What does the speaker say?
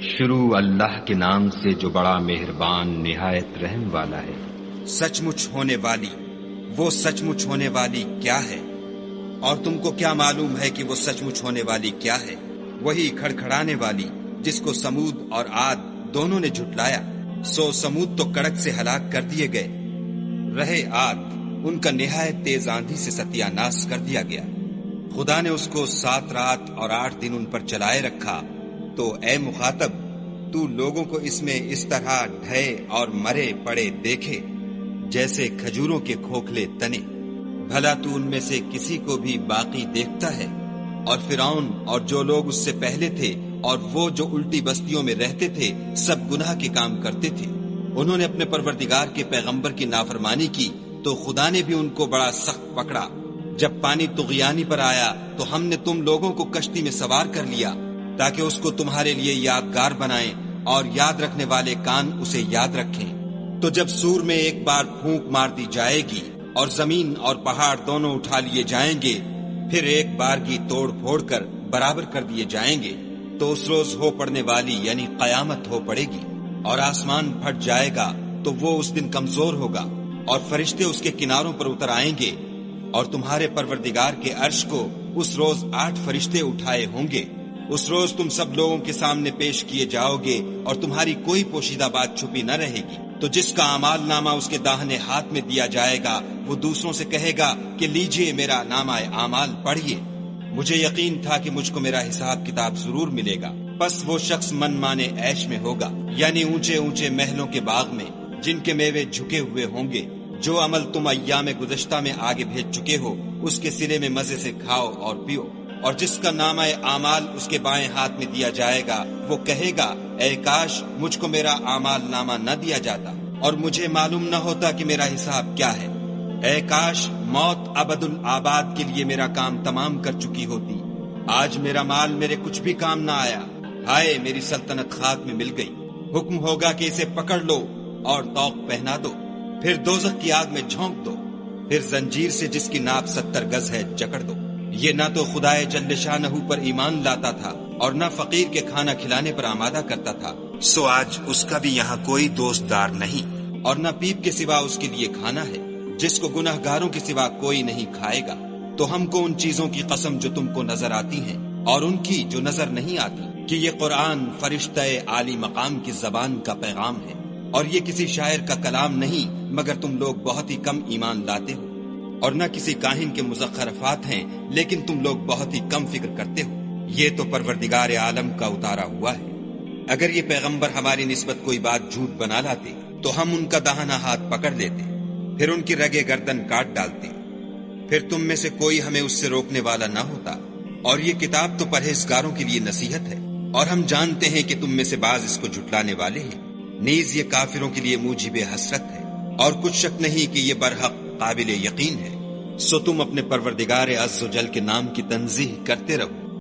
شروع اللہ کے نام سے جو بڑا مہربان نہایت رحم والا ہے۔ سچ مچ ہونے والی، وہ سچ مچ ہونے والی کیا ہے؟ اور تم کو کیا معلوم ہے کہ وہ سچ مچ ہونے والی کیا ہے؟ وہی کھڑکھڑانے والی جس کو سمود اور عاد دونوں نے جھٹلایا۔ سو سمود تو کڑک سے ہلاک کر دیے گئے، رہے عاد ان کا نہایت تیز آندھی سے ستیہ ناش کر دیا گیا۔ خدا نے اس کو 7 رات اور 8 دن ان پر چلائے رکھا۔ تو اے مخاطب، تو لوگوں کو اس میں اس طرح ڈھے اور مرے پڑے دیکھے جیسے کھجوروں کے کھوکھلے تنے۔ بھلا تو ان میں سے کسی کو بھی باقی دیکھتا ہے؟ اور فرعون اور جو لوگ اس سے پہلے تھے اور وہ جو الٹی بستیوں میں رہتے تھے سب گناہ کے کام کرتے تھے۔ انہوں نے اپنے پروردگار کے پیغمبر کی نافرمانی کی تو خدا نے بھی ان کو بڑا سخت پکڑا۔ جب پانی طغیانی پر آیا تو ہم نے تم لوگوں کو کشتی میں سوار کر لیا تاکہ اس کو تمہارے لیے یادگار بنائیں اور یاد رکھنے والے کان اسے یاد رکھیں۔ تو جب سور میں ایک بار پھونک مار دی جائے گی اور زمین اور پہاڑ دونوں اٹھا لیے جائیں گے، پھر ایک بار کی توڑ پھوڑ کر برابر کر دیے جائیں گے، تو اس روز ہو پڑنے والی یعنی قیامت ہو پڑے گی، اور آسمان پھٹ جائے گا تو وہ اس دن کمزور ہوگا، اور فرشتے اس کے کناروں پر اتر آئیں گے، اور تمہارے پروردگار کے عرش کو اس روز 8 فرشتے اٹھائے ہوں گے۔ اس روز تم سب لوگوں کے سامنے پیش کیے جاؤ گے اور تمہاری کوئی پوشیدہ بات چھپی نہ رہے گی۔ تو جس کا اعمال نامہ اس کے داہنے ہاتھ میں دیا جائے گا وہ دوسروں سے کہے گا کہ لیجئے میرا نامہ اعمال پڑھیے، مجھے یقین تھا کہ مجھ کو میرا حساب کتاب ضرور ملے گا۔ پس وہ شخص من مانے عیش میں ہوگا، یعنی اونچے اونچے محلوں کے باغ میں جن کے میوے جھکے ہوئے ہوں گے۔ جو عمل تم ایام گزشتہ میں آگے بھیج چکے ہو اس کے صلے میں مزے سے کھاؤ اور پیو۔ اور جس کا نامہ اعمال اس کے بائیں ہاتھ میں دیا جائے گا وہ کہے گا اے کاش مجھ کو میرا اعمال نامہ نہ دیا جاتا اور مجھے معلوم نہ ہوتا کہ میرا حساب کیا ہے۔ اے کاش موت ابد الآباد کے لیے میرا کام تمام کر چکی ہوتی۔ آج میرا مال میرے کچھ بھی کام نہ آیا، ہائے میری سلطنت خاک میں مل گئی۔ حکم ہوگا کہ اسے پکڑ لو اور طوق پہنا دو، پھر دوزخ کی آگ میں جھونک دو، پھر زنجیر سے جس کی ناپ 70 گز ہے جکڑ دو۔ یہ نہ تو خدائے جل شانہ پر ایمان لاتا تھا اور نہ فقیر کے کھانا کھلانے پر آمادہ کرتا تھا، سو آج اس کا بھی یہاں کوئی دوست دار نہیں، اور نہ پیپ کے سوا اس کے لیے کھانا ہے، جس کو گناہ گاروں کے سوا کوئی نہیں کھائے گا۔ تو ہم کو ان چیزوں کی قسم جو تم کو نظر آتی ہیں اور ان کی جو نظر نہیں آتی کہ یہ قرآن فرشتہ عالی مقام کی زبان کا پیغام ہے، اور یہ کسی شاعر کا کلام نہیں مگر تم لوگ بہت ہی کم ایمان لاتے ہو، اور نہ کسی کاہن کے مزخرفات ہیں لیکن تم لوگ بہت ہی کم فکر کرتے ہو۔ یہ تو پروردگار عالم کا اتارا ہوا ہے۔ اگر یہ پیغمبر ہماری نسبت کوئی بات جھوٹ بنا لاتے تو ہم ان کا داہنا ہاتھ پکڑ لیتے، پھر ان کی رگے گردن کاٹ ڈالتے، پھر تم میں سے کوئی ہمیں اس سے روکنے والا نہ ہوتا۔ اور یہ کتاب تو پرہیزگاروں کے لیے نصیحت ہے، اور ہم جانتے ہیں کہ تم میں سے بعض اس کو جھٹلانے والے ہیں۔ نیز یہ کافروں کے لیے موجب حسرت ہے، اور کچھ شک نہیں کہ یہ برحق قابل یقین ہے۔ سو تم اپنے پروردگار عز و جل کے نام کی تنزیہ کرتے رہو۔